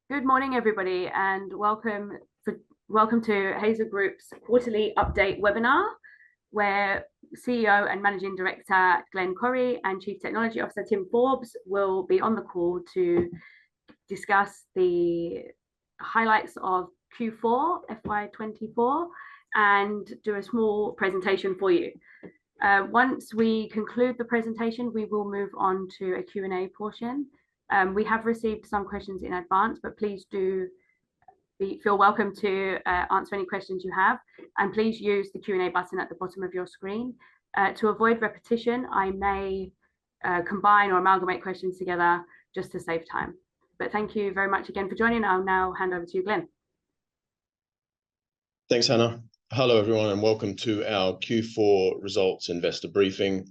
Good morning, everybody, and welcome to Hazer to Hazer Group's quarterly update webinar, where CEO and Managing Director Glenn Corrie and Chief Technology Officer Tim Forbes will be on the call to discuss the highlights of Q4 FY24 and do a small presentation for you. Once we conclude the presentation, we will move on to a Q&A portion. We have received some questions in advance, but please do feel welcome to answer any questions you have, and please use the Q&A button at the bottom of your screen. To avoid repetition, I may combine or amalgamate questions together just to save time. But thank you very much again for joining. I'll now hand over to you, Glenn. Thanks, Hannah. Hello, everyone, and welcome to our Q4 results investor briefing.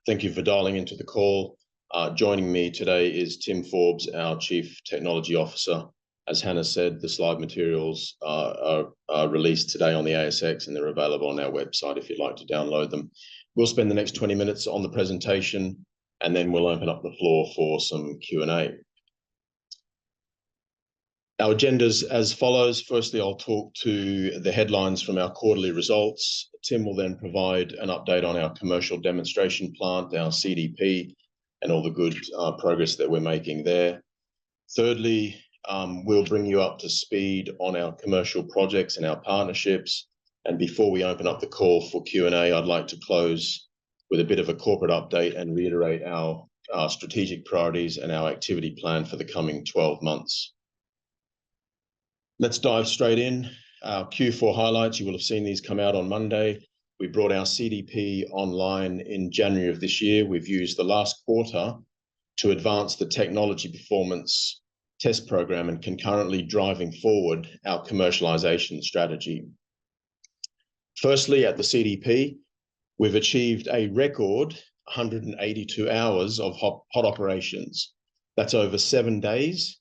Thank you for dialing into the call. Joining me today is Tim Forbes, our Chief Technology Officer. As Hannah said, the slide materials are released today on the ASX, and they're available on our website if you'd like to download them. We'll spend the next 20 minutes on the presentation, and then we'll open up the floor for some Q&A. Our agenda's as follows. Firstly, I'll talk to the headlines from our quarterly results. Tim will then provide an update on our commercial demonstration plant, our CDP, and all the good progress that we're making there. Thirdly, we'll bring you up to speed on our commercial projects and our partnerships. And before we open up the call for Q&A, I'd like to close with a bit of a corporate update and reiterate our strategic priorities and our activity plan for the coming 12 months. Let's dive straight in. Our Q4 highlights, you will have seen these come out on Monday. We brought our CDP online in January of this year. We've used the last quarter to advance the technology performance test program and concurrently driving forward our commercialization strategy. Firstly, at the CDP, we've achieved a record 182 hours of hot operations. That's over 7 days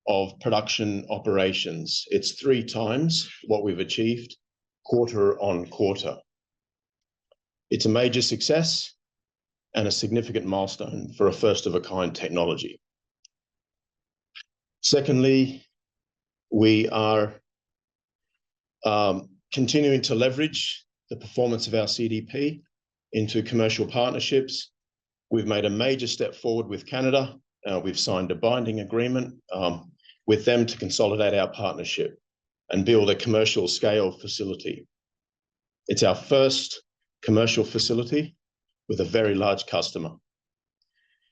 of production operations. It's 3 times what we've achieved quarter on quarter. It's a major success and a significant milestone for a first-of-a-kind technology. Secondly, we are continuing to leverage the performance of our CDP into commercial partnerships. We've made a major step forward with Canada. We've signed a binding agreement with them to consolidate our partnership and build a commercial scale facility. It's our first commercial facility with a very large customer.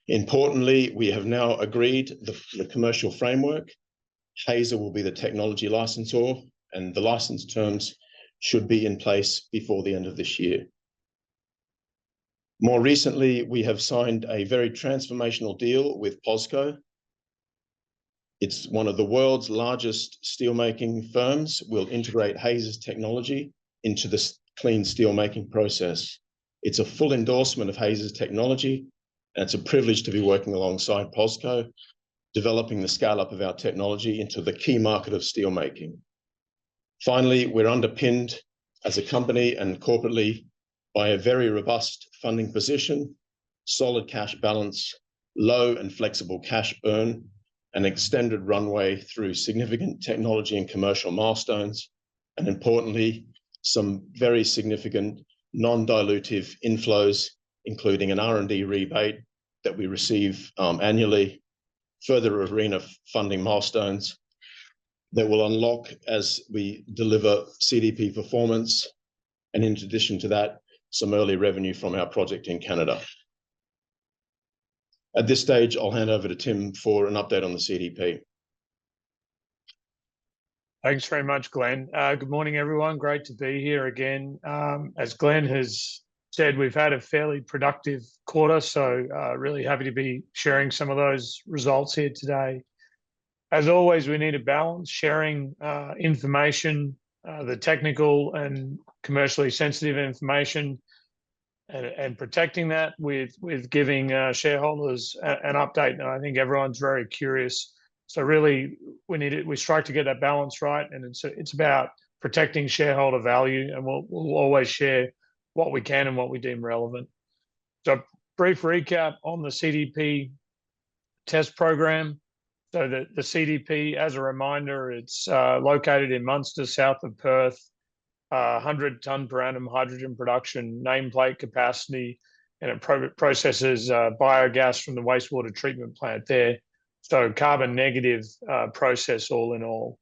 Importantly, we have now agreed the commercial framework. Hazer will be the technology licensor, and the license terms should be in place before the end of this year. More recently, we have signed a very transformational deal with Posco. It's one of the world's largest steelmaking firms. We'll integrate Hazer's technology into the clean steelmaking process. It's a full endorsement of Hazer's technology, and it's a privilege to be working alongside Posco, developing the scale-up of our technology into the key market of steelmaking. Finally, we're underpinned as a company and corporately by a very robust funding position, solid cash balance, low and flexible cash burn, an extended runway through significant technology and commercial milestones, and importantly, some very significant non-dilutive inflows, including an R&D rebate that we receive annually, further arena funding milestones that will unlock as we deliver CDP performance, and in addition to that, some early revenue from our project in Canada. At this stage, I'll hand over to Tim for an update on the CDP. Thanks very much, Glenn. Good morning, everyone. Great to be here again. As Glenn has said, we've had a fairly productive quarter, so really happy to be sharing some of those results here today. As always, we need a balance, sharing information, the technical and commercially sensitive information, and protecting that with giving shareholders an update. And I think everyone's very curious. So really, we strike to get that balance right, and it's about protecting shareholder value, and we'll always share what we can and what we deem relevant. So brief recap on the CDP test program. So the CDP, as a reminder, it's located in Munster, south of Perth, 100 tonne per annum hydrogen production, nameplate capacity, and it processes biogas from the wastewater treatment plant there. So carbon negative process all in all.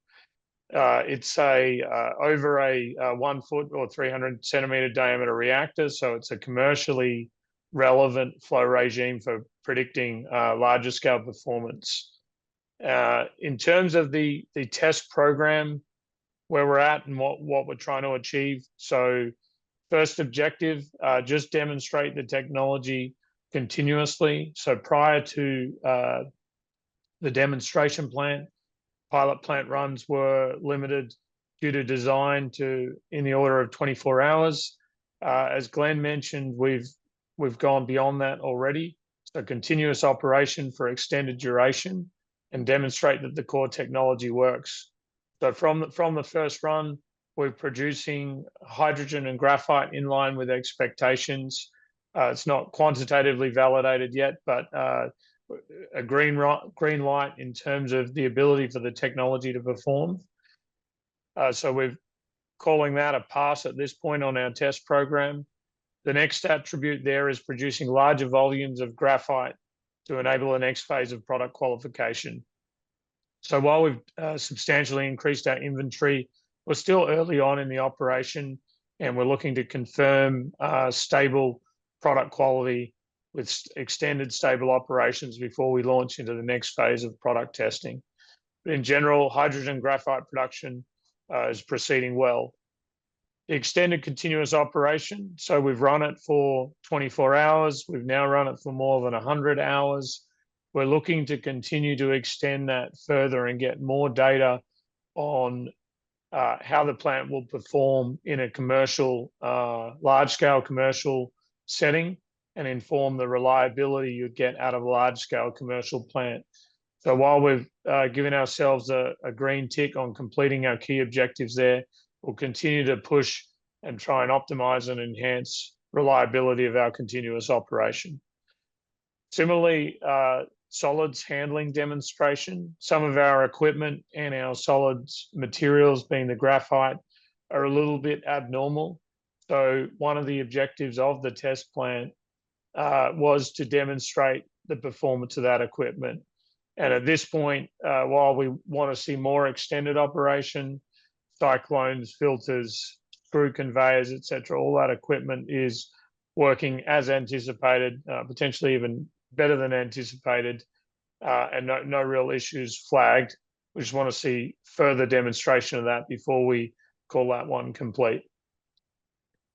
It's over a 1 foot or 300 centimetre diameter reactor, so it's a commercially relevant flow regime for predicting larger scale performance. In terms of the test program, where we're at and what we're trying to achieve. So first objective, just demonstrate the technology continuously. So prior to the demonstration plant, pilot plant runs were limited due to design to in the order of 24 hours. As Glenn mentioned, we've gone beyond that already. So continuous operation for extended duration and demonstrate that the core technology works. So from the first run, we're producing hydrogen and graphite in line with expectations. It's not quantitatively validated yet, but a green light in terms of the ability for the technology to perform. So we're calling that a pass at this point on our test program. The next attribute there is producing larger volumes of graphite to enable the next phase of product qualification. So while we've substantially increased our inventory, we're still early on in the operation, and we're looking to confirm stable product quality with extended stable operations before we launch into the next phase of product testing. But in general, hydrogen graphite production is proceeding well. The extended continuous operation, so we've run it for 24 hours. We've now run it for more than 100 hours. We're looking to continue to extend that further and get more data on how the plant will perform in a commercial, large-scale commercial setting and inform the reliability you'd get out of a large-scale commercial plant. So while we've given ourselves a green tick on completing our key objectives there, we'll continue to push and try and optimize and enhance reliability of our continuous operation. Similarly, solids handling demonstration. Some of our equipment and our solids materials, being the graphite, are a little bit abnormal. So one of the objectives of the test plant was to demonstrate the performance of that equipment. And at this point, while we want to see more extended operation, cyclones, filters, screw conveyors, etc., all that equipment is working as anticipated, potentially even better than anticipated, and no real issues flagged. We just want to see further demonstration of that before we call that one complete.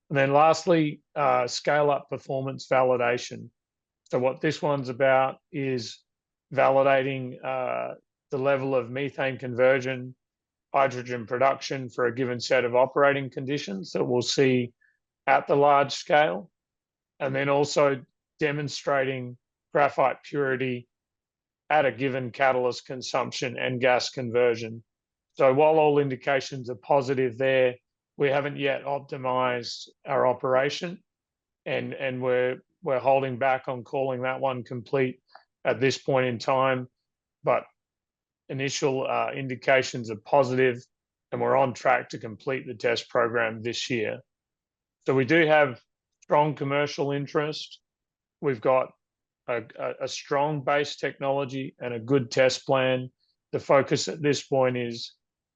And then lastly, scale-up performance validation. So what this one's about is validating the level of methane conversion, hydrogen production for a given set of operating conditions that we'll see at the large scale, and then also demonstrating graphite purity at a given catalyst consumption and gas conversion. So while all indications are positive there, we haven't yet optimized our operation, and we're holding back on calling that one complete at this point in time, but initial indications are positive, and we're on track to complete the test program this year. So we do have strong commercial interest. We've got a strong base technology and a good test plan. The focus at this point is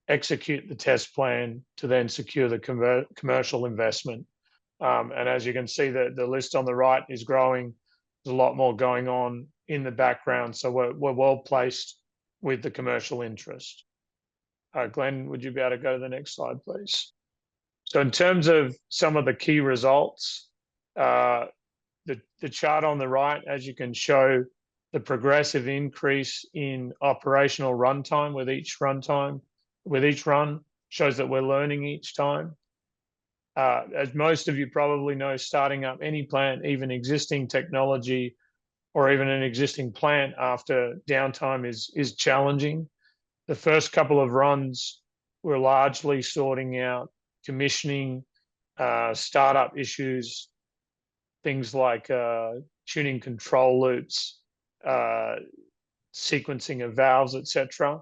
execute the test plan to then secure the commercial investment. And as you can see, the list on the right is growing. There's a lot more going on in the background, so we're well placed with the commercial interest. Glenn, would you be able to go to the next slide, please? So in terms of some of the key results, the chart on the right, as you can show, the progressive increase in operational runtime with each run shows that we're learning each time. As most of you probably know, starting up any plant, even existing technology, or even an existing plant after downtime is challenging. The first couple of runs were largely sorting out commissioning, startup issues, things like tuning control loops, sequencing of valves, etc.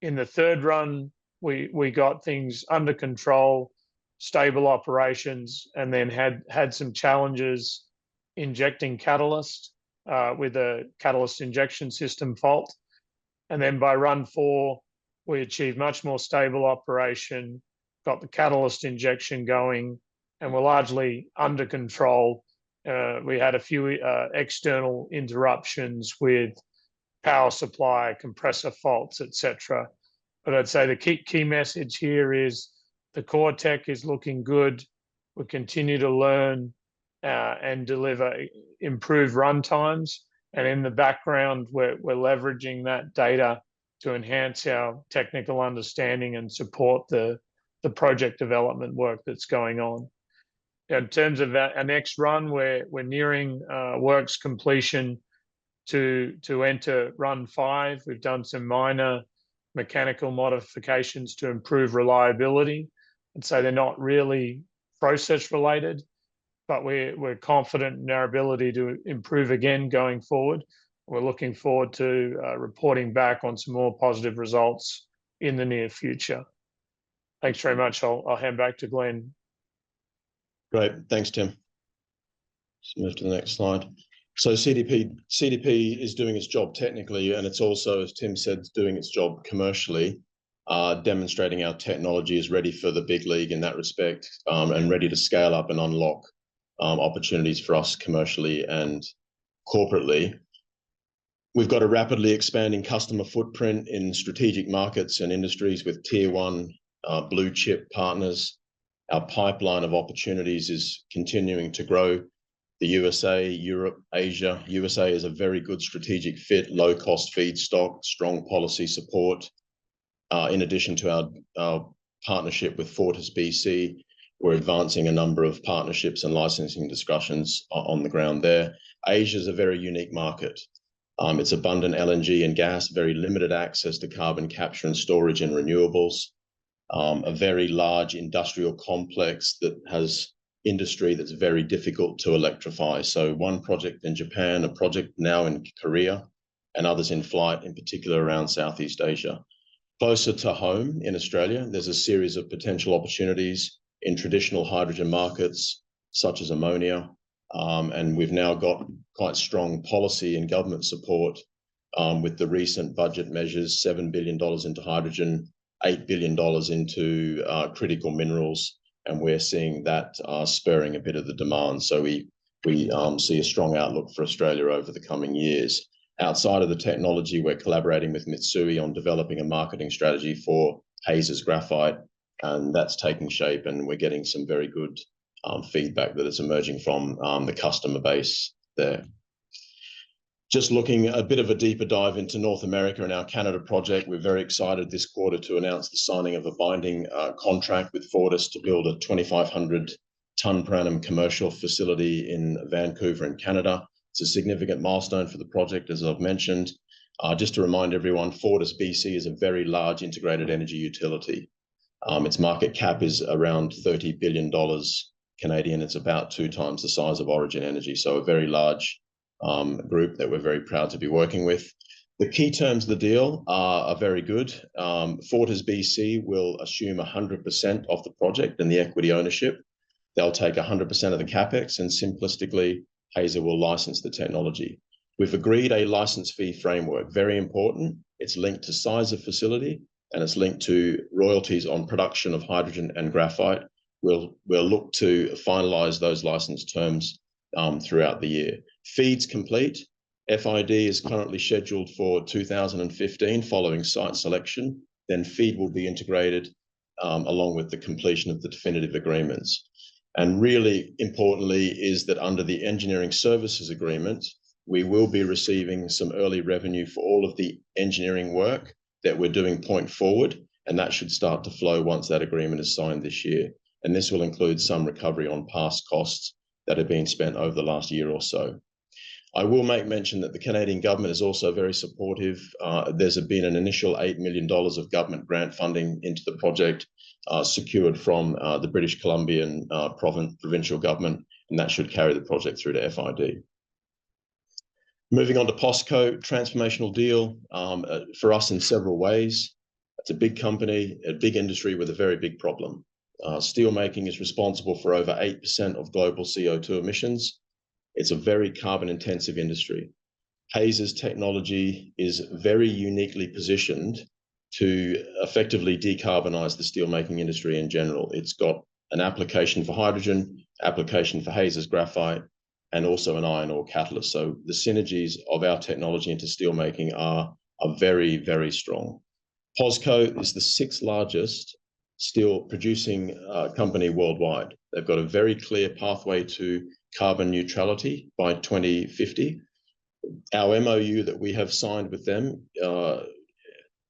In the third run, we got things under control, stable operations, and then had some challenges injecting catalyst with a catalyst injection system fault. And then by run 4, we achieved much more stable operation, got the catalyst injection going, and we're largely under control. We had a few external interruptions with power supply, compressor faults, etc. But I'd say the key message here is the core tech is looking good. We continue to learn and deliver improved run times. And in the background, we're leveraging that data to enhance our technical understanding and support the project development work that's going on. In terms of our next run, we're nearing works completion to enter run 5. We've done some minor mechanical modifications to improve reliability. And so they're not really process related, but we're confident in our ability to improve again going forward. We're looking forward to reporting back on some more positive results in the near future. Thanks very much. I'll hand back to Glenn. Great, thanks, Tim. Let's move to the next slide. So CDP is doing its job technically, and it's also, as Tim said, doing its job commercially, demonstrating our technology is ready for the big league in that respect, and ready to scale up and unlock opportunities for us commercially and corporately. We've got a rapidly expanding customer footprint in strategic markets and industries with tier 1 blue chip partners. Our pipeline of opportunities is continuing to grow. The USA, Europe, Asia. USA is a very good strategic fit, low-cost feedstock, strong policy support. In addition to our partnership with Fortis BC, we're advancing a number of partnerships and licensing discussions on the ground there. Asia is a very unique market. It's abundant LNG and gas, very limited access to carbon capture and storage and renewables, a very large industrial complex that has industry that's very difficult to electrify. So one project in Japan, a project now in Korea, and others in flight, in particular around Southeast Asia. Closer to home in Australia, there's a series of potential opportunities in traditional hydrogen markets, such as ammonia, and we've now got quite strong policy and government support with the recent budget measures, $7 billion into hydrogen, $8 billion into critical minerals, and we're seeing that spurring a bit of the demand. So we see a strong outlook for Australia over the coming years. Outside of the technology, we're collaborating with Mitsui on developing a marketing strategy for Hazer's graphite, and that's taking shape, and we're getting some very good feedback that is emerging from the customer base there. Just looking a bit of a deeper dive into North America and our Canada project, we're very excited this quarter to announce the signing of a binding contract with Fortis to build a 2,500 tonne per annum commercial facility in Vancouver in Canada. It's a significant milestone for the project, as I've mentioned. Just to remind everyone, Fortis BC is a very large integrated energy utility. Its market cap is around $30 billion Canadian. It's about 2 times the size of Origin Energy, so a very large group that we're very proud to be working with. The key terms of the deal are very good. Fortis BC will assume 100% of the project and the equity ownership. They'll take 100% of the capex, and simplistically, Hazer will license the technology. We've agreed a license fee framework, very important. It's linked to size of facility, and it's linked to royalties on production of hydrogen and graphite. We'll look to finalize those license terms throughout the year. FEED's complete. FID is currently scheduled for 2015 following site selection. Then FEED will be integrated along with the completion of the definitive agreements. And really importantly is that under the engineering services agreement, we will be receiving some early revenue for all of the engineering work that we're doing point forward, and that should start to flow once that agreement is signed this year. And this will include some recovery on past costs that have been spent over the last year or so. I will make mention that the Canadian government is also very supportive. There's been an initial $8 million of government grant funding into the project secured from the British Columbian provincial government, and that should carry the project through to FID. Moving on to Posco, transformational deal for us in several ways. It's a big company, a big industry with a very big problem. Steel making is responsible for over 8% of global CO2 emissions. It's a very carbon intensive industry. Hazer's technology is very uniquely positioned to effectively decarbonize the steelmaking industry in general. It's got an application for hydrogen, application for Hazer's graphite, and also an iron ore catalyst. So the synergies of our technology into steelmaking are very, very strong. Posco is the 6th largest steel producing company worldwide. They've got a very clear pathway to carbon neutrality by 2050. Our MOU that we have signed with them,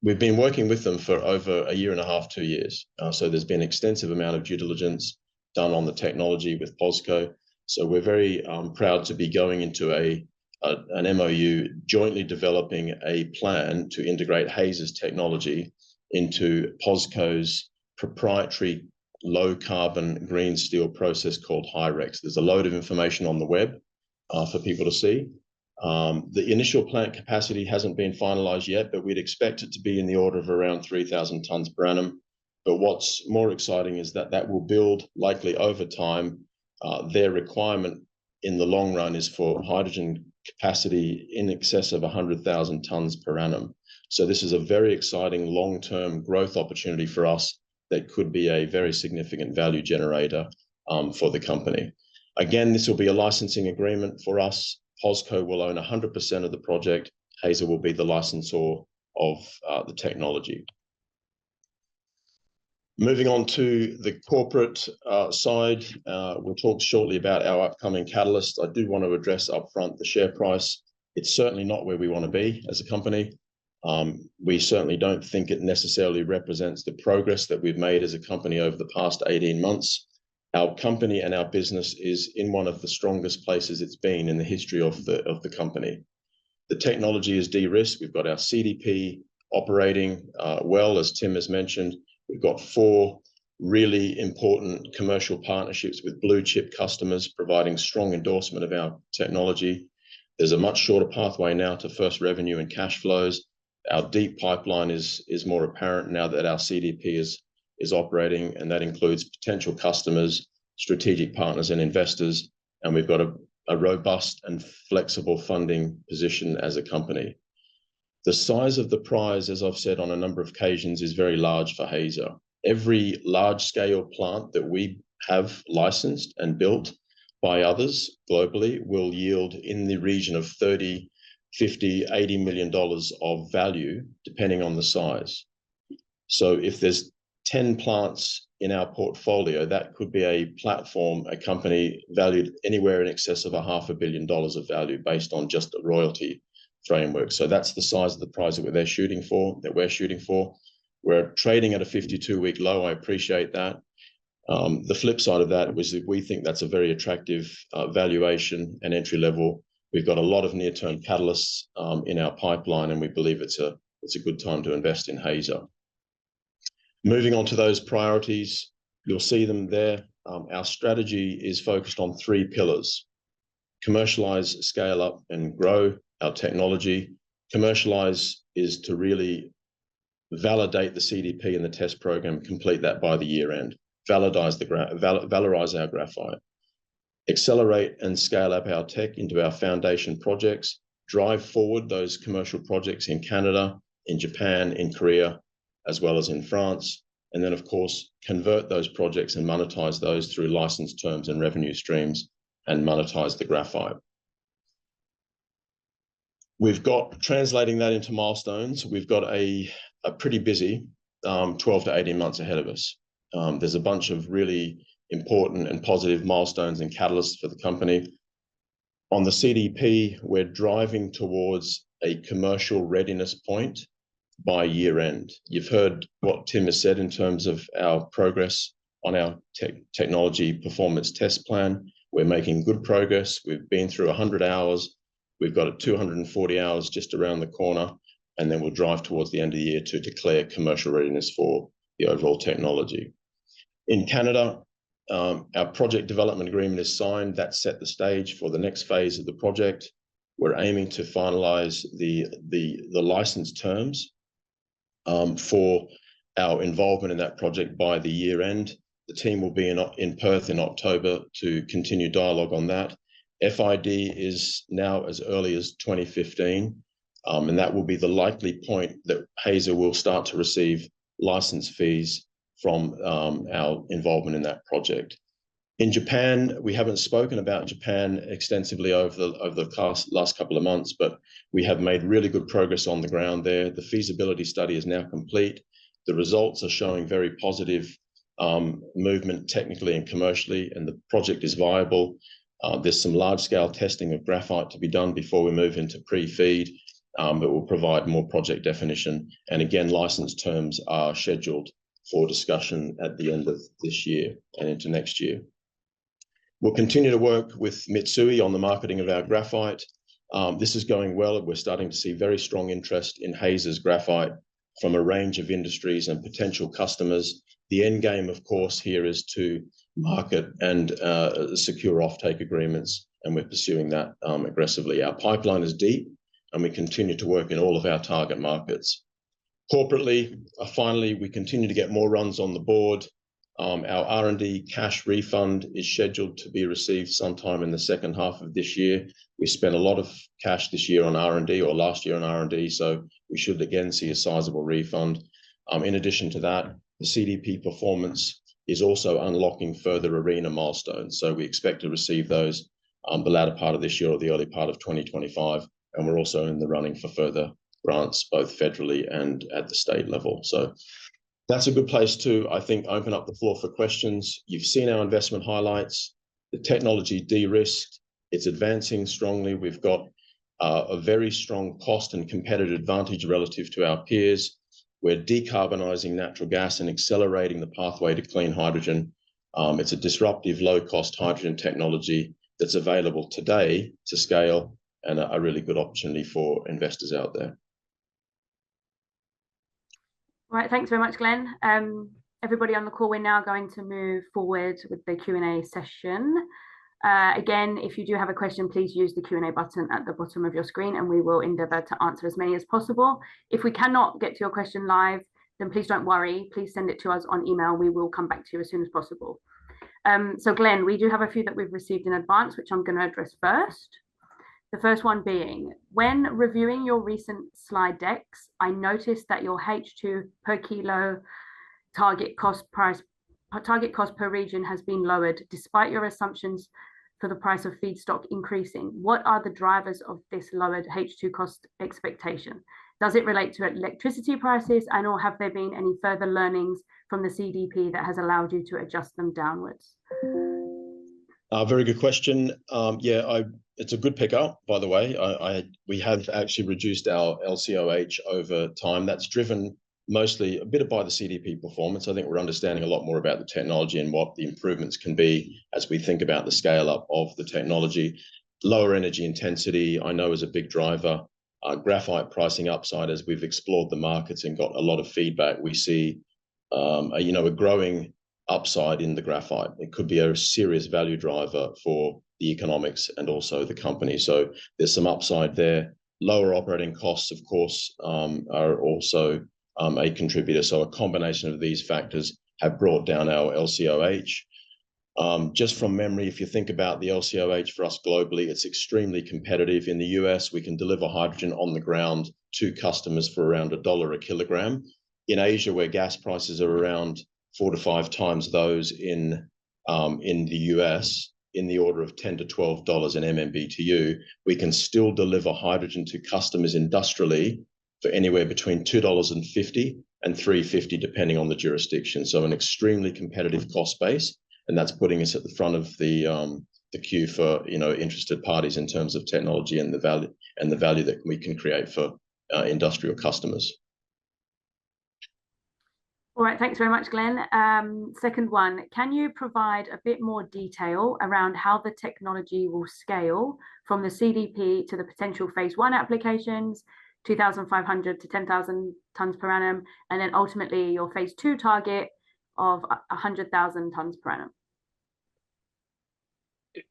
we've been working with them for over a year and a half, 2 years. So there's been an extensive amount of due diligence done on the technology with Posco. So we're very proud to be going into an MOU, jointly developing a plan to integrate Hazer's technology into Posco's proprietary low carbon green steel process called Hyrex. There's a load of information on the web for people to see. The initial plant capacity hasn't been finalized yet, but we'd expect it to be in the order of around 3,000 tons per annum. But what's more exciting is that that will build likely over time. Their requirement in the long run is for hydrogen capacity in excess of 100,000 tons per annum. So this is a very exciting long-term growth opportunity for us that could be a very significant value generator for the company. Again, this will be a licensing agreement for us. Posco will own 100% of the project. Hazer will be the licensor of the technology. Moving on to the corporate side, we'll talk shortly about our upcoming catalysts. I do want to address upfront the share price. It's certainly not where we want to be as a company. We certainly don't think it necessarily represents the progress that we've made as a company over the past 18 months. Our company and our business is in one of the strongest places it's been in the history of the company. The technology is de-risked. We've got our CDP operating well, as Tim has mentioned. We've got 4 really important commercial partnerships with blue chip customers providing strong endorsement of our technology. There's a much shorter pathway now to first revenue and cash flows. Our deep pipeline is more apparent now that our CDP is operating, and that includes potential customers, strategic partners, and investors. And we've got a robust and flexible funding position as a company. The size of the prize, as I've said on a number of occasions, is very large for Hazer. Every large-scale plant that we have licensed and built by others globally will yield in the region of $30, $50, $80 million of value, depending on the size. So if there's 10 plants in our portfolio, that could be a platform, a company valued anywhere in excess of $500 million of value based on just a royalty framework. So that's the size of the prize that we're shooting for. We're trading at a 52-week low. I appreciate that. The flip side of that was that we think that's a very attractive valuation and entry level. We've got a lot of near-term catalysts in our pipeline, and we believe it's a good time to invest in Hazer. Moving on to those priorities, you'll see them there. Our strategy is focused on 3 pillars: commercialize, scale up, and grow our technology. Commercialize is to really validate the CDP and the test program, complete that by the year end, valorize our graphite, accelerate and scale up our tech into our foundation projects, drive forward those commercial projects in Canada, in Japan, in Korea, as well as in France. And then, of course, convert those projects and monetize those through license terms and revenue streams and monetize the graphite. We've got, translating that into milestones, we've got a pretty busy 12 to 18 months ahead of us. There's a bunch of really important and positive milestones and catalysts for the company. On the CDP, we're driving towards a commercial readiness point by year end. You've heard what Tim has said in terms of our progress on our technology performance test plan. We're making good progress. We've been through 100 hours. We've got 240 hours just around the corner, and then we'll drive towards the end of the year to declare commercial readiness for the overall technology. In Canada, our project development agreement is signed. That set the stage for the next phase of the project. we're aiming to finalize the license terms for our involvement in that project by the year end. The team will be in Perth in October to continue dialogue on that. FID is now as early as 2015, and that will be the likely point that Hazer will start to receive license fees from our involvement in that project. In Japan, we haven't spoken about Japan extensively over the last couple of months, but we have made really good progress on the ground there. The feasibility study is now complete. The results are showing very positive movement technically and commercially, and the project is viable. There's some large-scale testing of graphite to be done before we move into pre-feed, but will provide more project definition. And again, license terms are scheduled for discussion at the end of this year and into next year. We'll continue to work with Mitsui on the marketing of our graphite. This is going well. We're starting to see very strong interest in Hazer's graphite from a range of industries and potential customers. The end game, of course, here is to market and secure offtake agreements, and we're pursuing that aggressively. Our pipeline is deep, and we continue to work in all of our target markets. Corporately, finally, we continue to get more runs on the board. Our R&D cash refund is scheduled to be received sometime in the second half of this year. We spent a lot of cash this year on R&D, or last year on R&D, so we should again see a sizable refund. In addition to that, the CDP performance is also unlocking further ARENA milestones. So we expect to receive those the latter part of this year or the early part of 2025. And we're also in the running for further grants, both federally and at the state level. So that's a good place to, I think, open up the floor for questions. You've seen our investment highlights. The technology de-risked. It's advancing strongly. We've got a very strong cost and competitive advantage relative to our peers. We're decarbonizing natural gas and accelerating the pathway to clean hydrogen. It's a disruptive, low-cost hydrogen technology that's available today to scale, and a really good opportunity for investors out there. All right, thanks very much, Glenn. Everybody on the call, we're now going to move forward with the Q&A session. Again, if you do have a question, please use the Q&A button at the bottom of your screen, and we will endeavour to answer as many as possible. If we cannot get to your question live, then please don't worry. Please send it to us on email. We will come back to you as soon as possible. So Glenn, we do have a few that we've received in advance, which I'm going to address first. The first one being, when reviewing your recent slide decks, I noticed that your H2 per kilo target cost per region has been lowered despite your assumptions for the price of feedstock increasing. What are the drivers of this lowered H2 cost expectation? Does it relate to electricity prices, and or have there been any further learnings from the CDP that has allowed you to adjust them downwards? Very good question. It's a good pickup, by the way. We have actually reduced our LCOH over time. That's driven mostly a bit by the CDP performance. I think we're understanding a lot more about the technology and what the improvements can be as we think about the scale up of the technology. Lower energy intensity, I know, is a big driver. Graphite pricing upside, as we've explored the markets and got a lot of feedback, we see a growing upside in the graphite. It could be a serious value driver for the economics and also the company. So there's some upside there. Lower operating costs, of course, are also a contributor. So a combination of these factors have brought down our LCOH. Just from memory, if you think about the LCOH for us globally, it's extremely competitive. In the US, we can deliver hydrogen on the ground to customers for around $1 a kilogram. In Asia, where gas prices are around 4 to 5 times those in the US, in the order of $10 to $12 in MMBTU, we can still deliver hydrogen to customers industrially for anywhere between $2.50 and $3.50, depending on the jurisdiction. So an extremely competitive cost base, and that's putting us at the front of the queue for interested parties in terms of technology and the value that we can create for industrial customers. All right, thanks very much, Glenn. Second one, can you provide a bit more detail around how the technology will scale from the CDP to the potential phase 1 applications, 2,500 to 10,000 tonnes per annum, and then ultimately your phase 2 target of 100,000 tonnes per annum?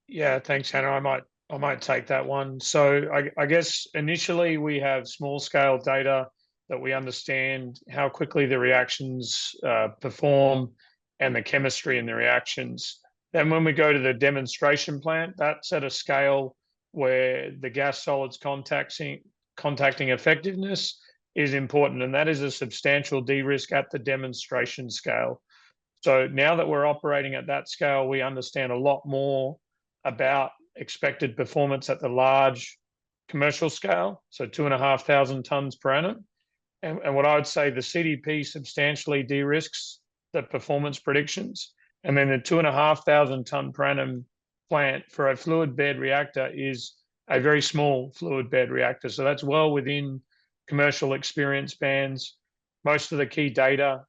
Yeah, thanks, Hannah. I I might take that one. So I guess initially we have small scale data that we understand how quickly the reactions perform and the chemistry in the reactions. Then when we go to the demonstration plant, that's at a scale where the gas solids contacting effectiveness is important, and that is a substantial de-risk at the demonstration scale. So now that we're operating at that scale, we understand a lot more about expected performance at the large commercial scale, so 2,500 tonnes per annum. And what I would say, the CDP substantially de-risks the performance predictions. And then the 2,500 tonne per annum plant for a fluid bed reactor is a very small fluid bed reactor. So that's well within commercial experience bands. Most of the key data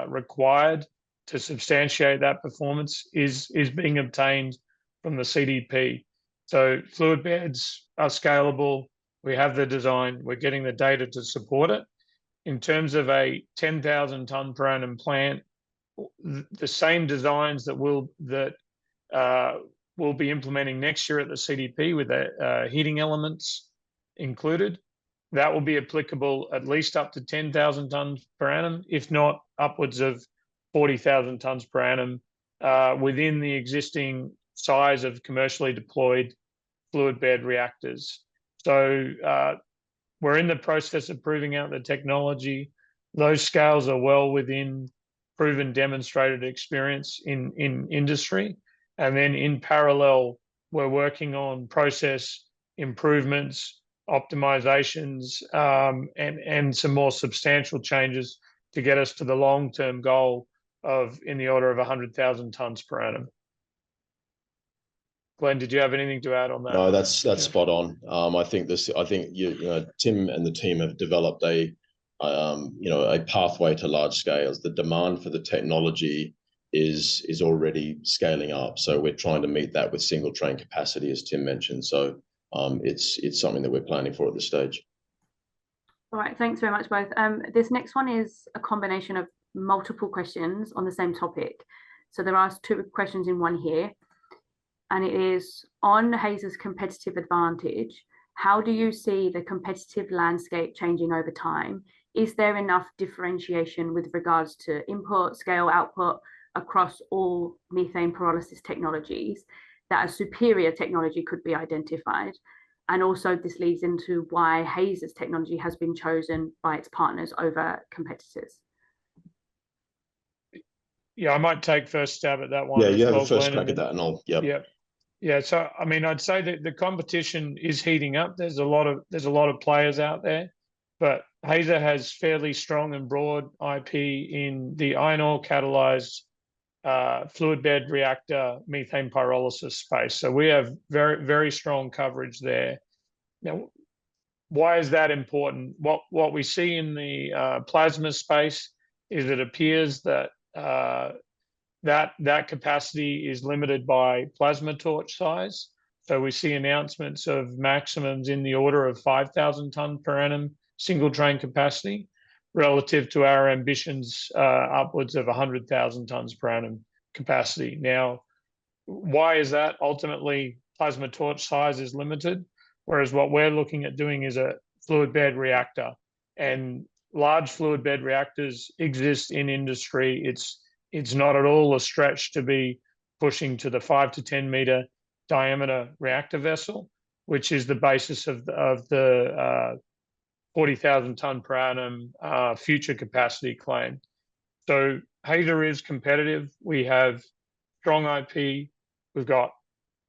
required to substantiate that performance is being obtained from the CDP. So fluid beds are scalable. We have the design. We're getting the data to support it. In terms of a 10,000 tonne per annum plant, the same designs that we'll be implementing next year at the CDP with the heating elements included, that will be applicable at least up to 10,000 tonnes per annum, if not upwards of 40,000 tonnes per annum within the existing size of commercially deployed fluid bed reactors. So we're in the process of proving out the technology. Those scales are well within proven demonstrated experience in industry. And then in parallel, we're working on process improvements, optimizations, and some more substantial changes to get us to the long-term goal of in the order of 100,000 tonnes per annum. Glenn, did you have anything to add on that? No, that's spot on. I think Tim and the team have developed a pathway to large scales. The demand for the technology is already scaling up. So we're trying to meet that with single train capacity, as Tim mentioned. So it's something that we're planning for at this stage. All right, thanks very much, both. This next one is a combination of multiple questions on the same topic. So there are two questions in one here. And it is on Hazer's competitive advantage. How do you see the competitive landscape changing over time? Is there enough differentiation with regards to input, scale, output across all methane pyrolysis technologies that a superior technology could be identified? And also this leads into why Hazer's technology has been chosen by its partners over competitors. Yeah, I might take first stab at that one. Yeah, you have a first crack at that and I'll, Yeah, so I mean, I'd say that the competition is heating up. There's a lot of players out there, but Hazer has fairly strong and broad IP in the iron ore catalyzed fluid bed reactor methane pyrolysis space. So we have very, very strong coverage there. Now, why is that important? What we see in the plasma space is it appears that that capacity is limited by plasma torch size. So we see announcements of maximums in the order of 5,000 tonne per annum single train capacity relative to our ambitions upwards of 100,000 tonnes per annum capacity. Now, why is that? Ultimately, plasma torch size is limited, whereas what we're looking at doing is a fluid bed reactor. And large fluid bed reactors exist in industry. It's not at all a stretch to be pushing to the 5 to 10 meter diameter reactor vessel, which is the basis of the 40,000 tonne per annum future capacity claim. So Hazer is competitive. We have strong IP. We've got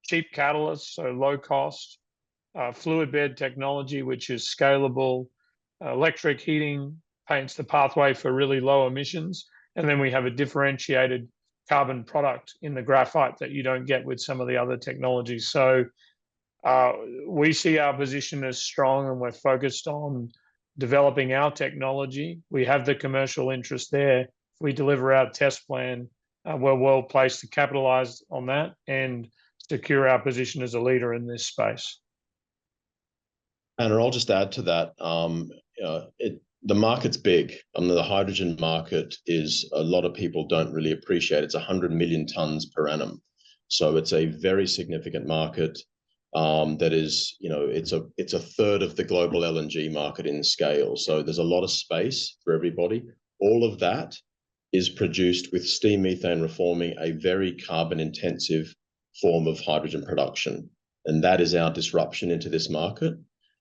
cheap catalysts, so low cost, fluid bed technology, which is scalable. Electric heating paints the pathway for really low emissions. And then we have a differentiated carbon product in the graphite that you don't get with some of the other technologies. So we see our position as strong and we're focused on developing our technology. We have the commercial interest there. If we deliver our test plan, we're well placed to capitalize on that and secure our position as a leader in this space. And I'll just add to that, the market's big. The hydrogen market is, a lot of people don't really appreciate, it's 100 million tonnes per annum. So it's a very significant market. that is, it's a third of the global LNG market in scale. So there's a lot of space for everybody. All of that is produced with steam methane reforming, a very carbon intensive form of hydrogen production. And that is our disruption into this market.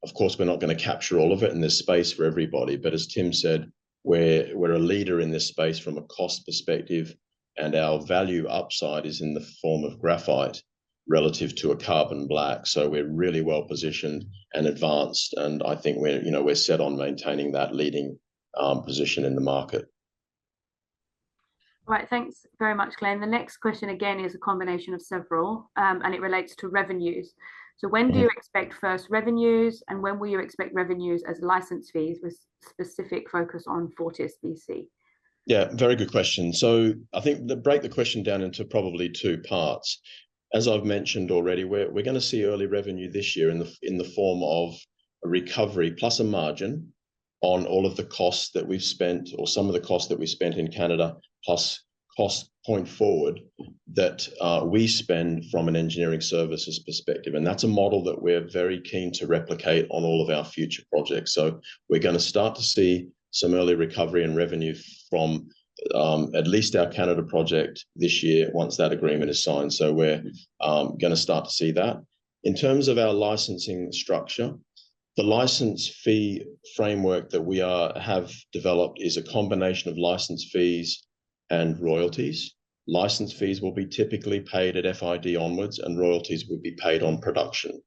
Of course, we're not going to capture all of it, and there's space for everybody. But as Tim said, we're a leader in this space from a cost perspective, and our value upside is in the form of graphite relative to a carbon black. So we're really well positioned and advanced, and I think we're set on maintaining that leading position in the market. Right, thanks very much, Glenn. The next question again is a combination of several, and it relates to revenues. So when do you expect first revenues, and when will you expect revenues as license fees with specific focus on Fortis BC? Yeah, very good question. So I think break the question down into probably two parts. As I've mentioned already, we're going to see early revenue this year in the form of a recovery plus a margin on all of the costs that we've spent, or some of the costs that we spent in Canada, plus cost point forward that we spend from an engineering services perspective. And that's a model that we're very keen to replicate on all of our future projects. So we're going to start to see some early recovery and revenue from at least our Canada project this year once that agreement is signed. So we're going to start to see that. In terms of our licensing structure, the license fee framework that we have developed is a combination of license fees and royalties. License fees will be typically paid at FID onwards, and royalties will be paid on production.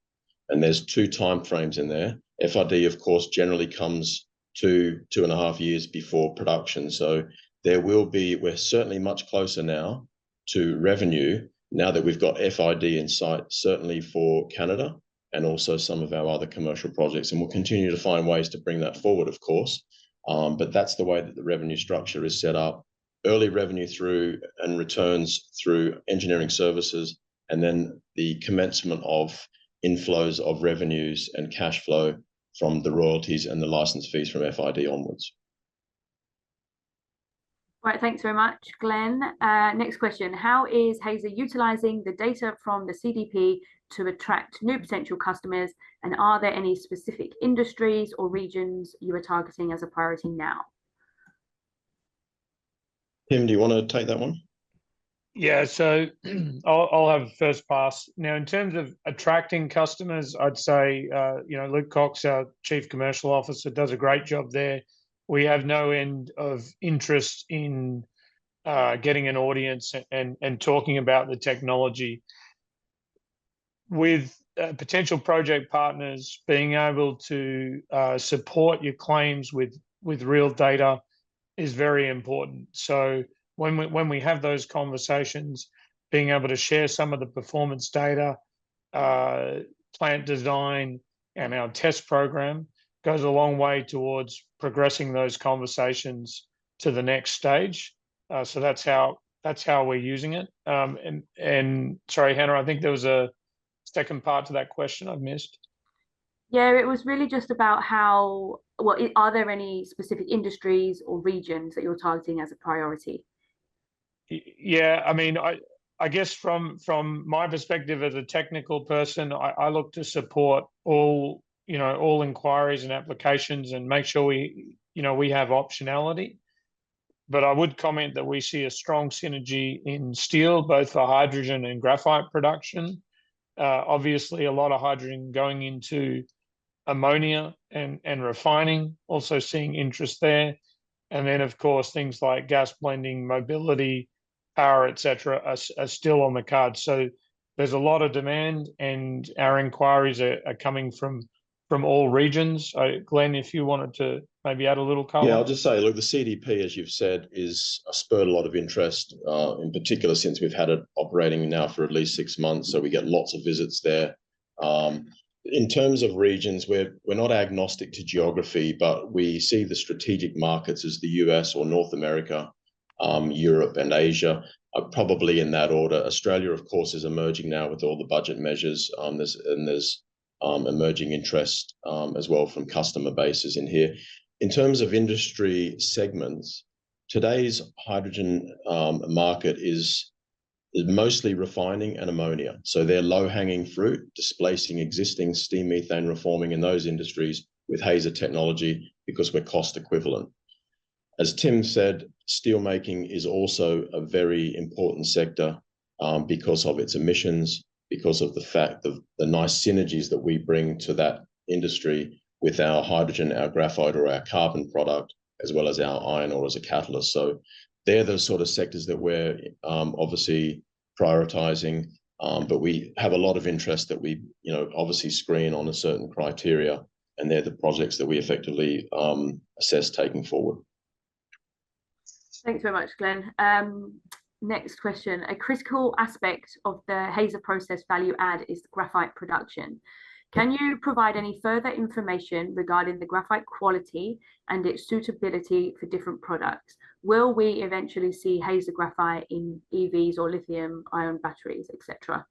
And there's two time frames in there. FID, of course, generally comes 2.5 years before production. So we're certainly much closer now to revenue now that we've got FID in sight, certainly for Canada and also some of our other commercial projects. And we'll continue to find ways to bring that forward, of course. But that's the way that the revenue structure is set up. Early revenue through and returns through engineering services, and then the commencement of inflows of revenues and cash flow from the royalties and the license fees from FID onwards. Right, thanks very much, Glenn. Next question. How is Hazer utilising the data from the CDP to attract new potential customers? And are there any specific industries or regions you are targeting as a priority now? Tim, do you want to take that one? Yeah, so I'll have first pass. Now, in terms of attracting customers, I'd say, Luke Cox, our Chief Commercial Officer, does a great job there. We have no end of interest in getting an audience and talking about the technology. With potential project partners, being able to support your claims with real data is very important. So when we have those conversations, being able to share some of the performance data, plant design, and our test program goes a long way towards progressing those conversations to the next stage. So that's how we're using it. And sorry, Hannah, I think there was a second part to that question I've missed. Yeah, it was really just about are there any specific industries or regions that you're targeting as a priority? Yeah, I mean, I guess from my perspective as a technical person, I look to support all inquiries and applications and make sure we have optionality. But I would comment that we see a strong synergy in steel, both for hydrogen and graphite production. Obviously, a lot of hydrogen going into ammonia and refining, also seeing interest there. And then, of course, things like gas blending, mobility, power, etc., are still on the cards. So there's a lot of demand, and our inquiries are coming from all regions. Glenn, if you wanted to maybe add a little color. Yeah, I'll just say, look, the CDP, as you've said, is spurred a lot of interest, in particular since we've had it operating now for at least 6 months. So we get lots of visits there. In terms of regions, we're not agnostic to geography, but we see the strategic markets as the US or North America, Europe and Asia, probably in that order. Australia, of course, is emerging now with all the budget measures. There's emerging interest as well from customer bases in here. In terms of industry segments, today's hydrogen market is mostly refining and ammonia. So they're low-hanging fruit, displacing existing steam methane reforming in those industries with Hazer technology because we're cost equivalent. As Tim said, steelmaking is also a very important sector because of its emissions, because of the fact of the nice synergies that we bring to that industry with our hydrogen, our graphite, or our carbon product, as well as our iron ore as a catalyst. So they're the sort of sectors that we're obviously prioritizing, but we have a lot of interest that we, obviously screen on a certain criteria, and they're the projects that we effectively assess taking forward. Thanks very much, Glenn. Next question. A critical aspect of the Hazer process value add is the graphite production. Can you provide any further information regarding the graphite quality and its suitability for different products? Will we eventually see Hazer graphite in EVs or lithium-ion batteries, etc.?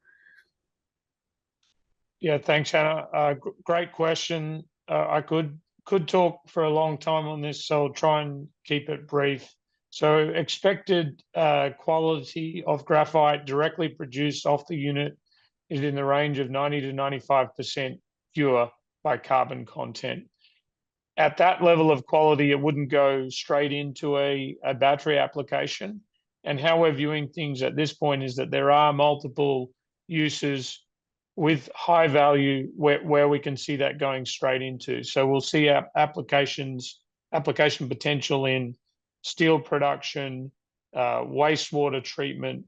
Yeah, thanks, Hannah. Great question. I could talk for a long time on this, so I'll try and keep it brief. So expected quality of graphite directly produced off the unit is in the range of 90 to 95% pure by carbon content. At that level of quality, it wouldn't go straight into a battery application. And how we're viewing things at this point is that there are multiple uses with high value where we can see that going straight into. So we'll see our application potential in steel production, wastewater treatment,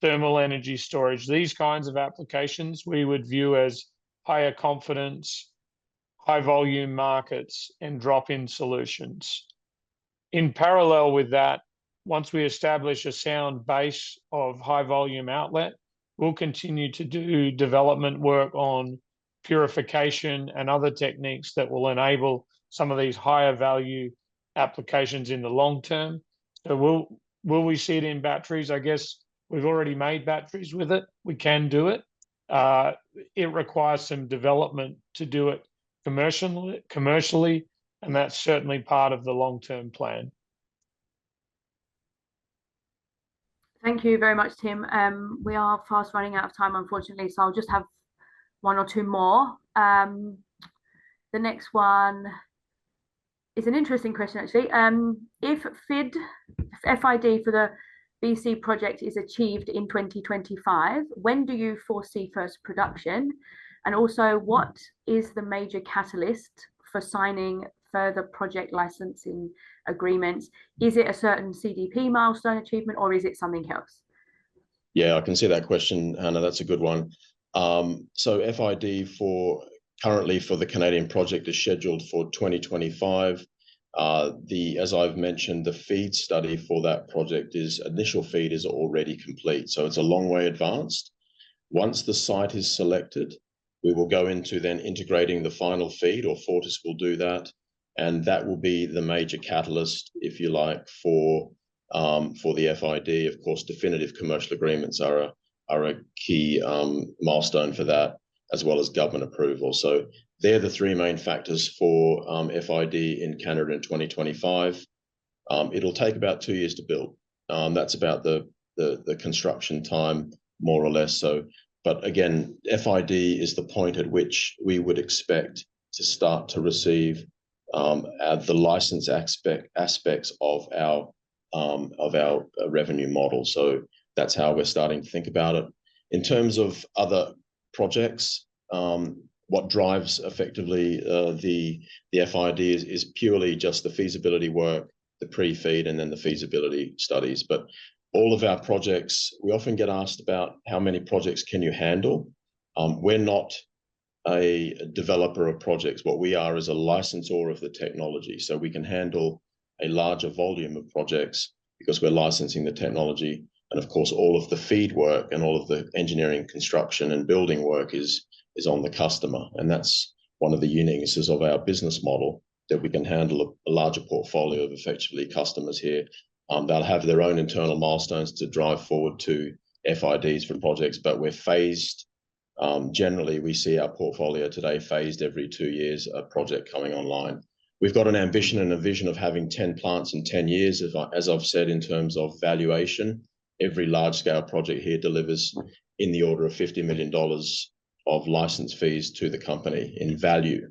thermal energy storage. These kinds of applications we would view as higher confidence, high volume markets, and drop-in solutions. In parallel with that, once we establish a sound base of high volume outlet, we'll continue to do development work on purification and other techniques that will enable some of these higher value applications in the long term. So will we see it in batteries? I guess we've already made batteries with it. We can do it. It requires some development to do it commercially, and that's certainly part of the long-term plan. Thank you very much, Tim. We are fast running out of time, unfortunately, so I'll just have one or two more. The next one is an interesting question, actually. If FID for the BC project is achieved in 2025, when do you foresee first production? And also, what is the major catalyst for signing further project licensing agreements? Is it a certain CDP milestone achievement, or is it something else? Yeah, I can see that question, Hannah. That's a good one. So FID currently for the Canadian project is scheduled for 2025. As I've mentioned, the FEED study for that project initial FEED is already complete. So it's a long way advanced. Once the site is selected, we will go into then integrating the final FEED, or Fortis will do that. And that will be the major catalyst, if you like, for the FID. Of course, definitive commercial agreements are a key milestone for that, as well as government approval. So they're the three main factors for FID in Canada in 2025. It'll take about 2 years to build. That's about the construction time, more or less. So, but again, FID is the point at which we would expect to start to receive the license aspects of our revenue model. So that's how we're starting to think about it. In terms of other projects, what drives effectively the FID is purely just the feasibility work, the pre-feed, and then the feasibility studies. But all of our projects, we often get asked about how many projects can you handle. We're not a developer of projects. What we are is a licensor of the technology. So we can handle a larger volume of projects because we're licensing the technology. And of course, all of the feed work and all of the engineering, construction, and building work is on the customer. And that's one of the uniquenesses of our business model, that we can handle a larger portfolio of effectively customers here. They'll have their own internal milestones to drive forward to FIDs for projects, but we're phased. Generally, we see our portfolio today phased every 2 years, a project coming online. We've got an ambition and a vision of having 10 plants in 10 years, as I've said, in terms of valuation. every large-scale project here delivers in the order of $50 million of license fees to the company in value.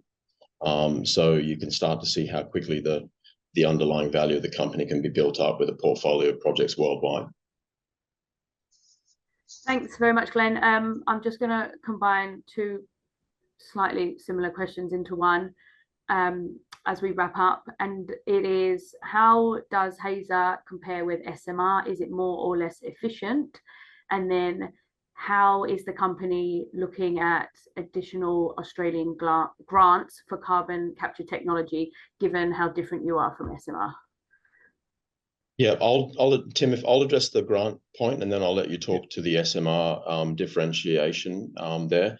So you can start to see how quickly the underlying value of the company can be built up with a portfolio of projects worldwide. Thanks very much, Glenn. I'm just going to combine two slightly similar questions into one as we wrap up, and it is, how does Hazer compare with SMR? Is it more or less efficient? And then how is the company looking at additional Australian grants for carbon capture technology, given how different you are from SMR? Yeah, Tim, if I'll address the grant point, and then I'll let you talk to the SMR differentiation there.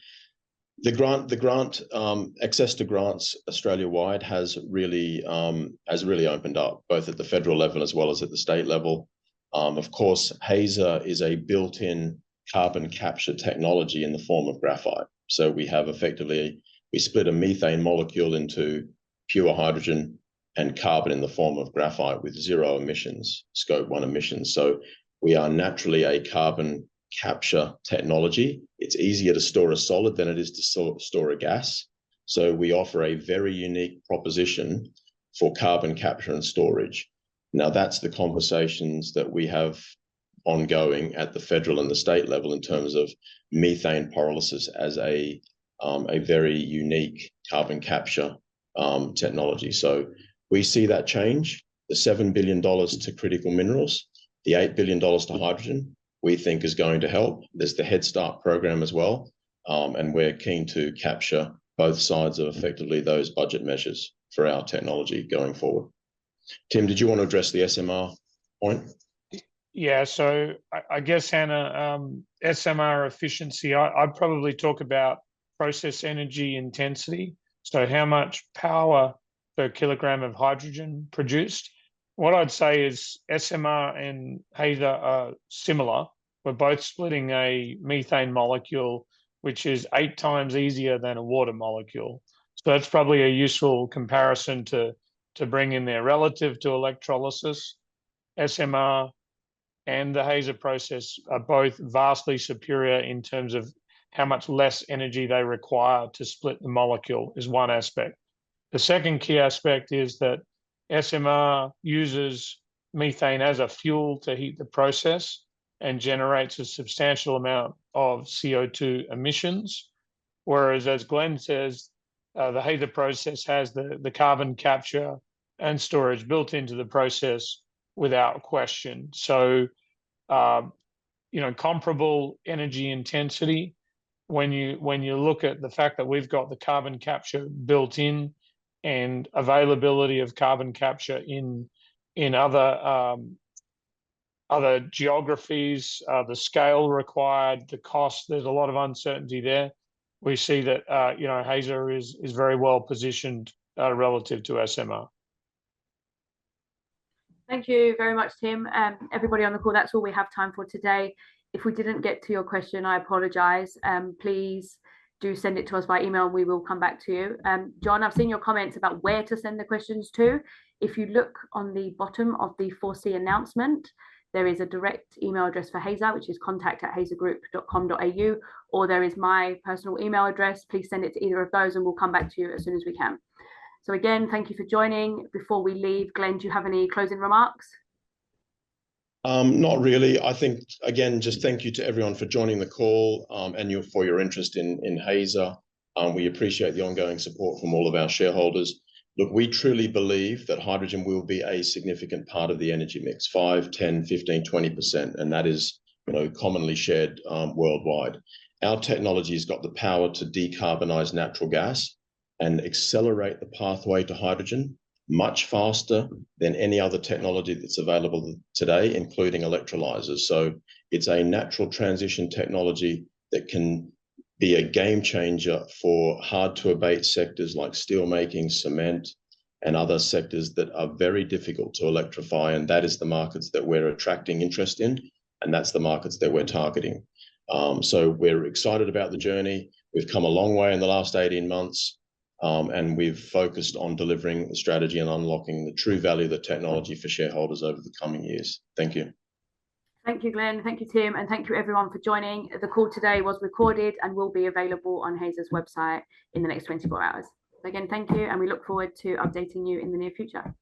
The grant access to grants Australia-wide has really opened up, both at the federal level as well as at the state level. Of course, Hazer is a built-in carbon capture technology in the form of graphite. So we split a methane molecule into pure hydrogen and carbon in the form of graphite with 0 emissions, Scope 1 emissions. So we are naturally a carbon capture technology. It's easier to store a solid than it is to store a gas. So we offer a very unique proposition for carbon capture and storage. Now, that's the conversations that we have ongoing at the federal and the state level in terms of methane pyrolysis as a very unique carbon capture technology. So we see that change. The $7 billion to critical minerals, the $8 billion to hydrogen, we think is going to help. There's the Head Start program as well, and we're keen to capture both sides of effectively those budget measures for our technology going forward. Tim, did you want to address the SMR point? Yeah, so I guess, Hannah, SMR efficiency, I'd probably talk about process energy intensity. So how much power per kilogram of hydrogen produced. What I'd say is SMR and Hazer are similar. We're both splitting a methane molecule, which is 8 times easier than a water molecule. So that's probably a useful comparison to bring in there. Relative to electrolysis, SMR and the Hazer process are both vastly superior in terms of how much less energy they require to split the molecule is one aspect. The second key aspect is that SMR uses methane as a fuel to heat the process and generates a substantial amount of CO2 emissions. Whereas, as Glenn says, the Hazer process has the carbon capture and storage built into the process without question. So, comparable energy intensity. When you look at the fact that we've got the carbon capture built in and availability of carbon capture in other geographies, the scale required, the cost, there's a lot of uncertainty there. We see that Hazer is very well positioned relative to SMR. Thank you very much, Tim. Everybody on the call, that's all we have time for today. If we didn't get to your question, I apologize. Please do send it to us by email. We will come back to you. John, I've seen your comments about where to send the questions to. If you look on the bottom of the 4C announcement, there is a direct email address for Hazer, which is contact@hazergroup.com.au, or there is my personal email address. Please send it to either of those and we'll come back to you as soon as we can. So again, thank you for joining. Before we leave, Glenn, do you have any closing remarks? Not really. I think, again, just thank you to everyone for joining the call and for your interest in Hazer. We appreciate the ongoing support from all of our shareholders. Look, we truly believe that hydrogen will be a significant part of the energy mix, 5, 10, 15, 20%, and that is commonly shared worldwide. Our technology has got the power to decarbonize natural gas and accelerate the pathway to hydrogen much faster than any other technology that's available today, including electrolyzers. So it's a natural transition technology that can be a game changer for hard to abate sectors like steelmaking, cement, and other sectors that are very difficult to electrify. And that is the markets that we're attracting interest in, and that's the markets that we're targeting. So we're excited about the journey. We've come a long way in the last 18 months. And we've focused on delivering the strategy and unlocking the true value of the technology for shareholders over the coming years. Thank you. Thank you, Glenn. Thank you, Tim. And thank you, everyone, for joining. The call today was recorded and will be available on Hazer's website in the next 24 hours. So again, thank you. And we look forward to updating you in the near future.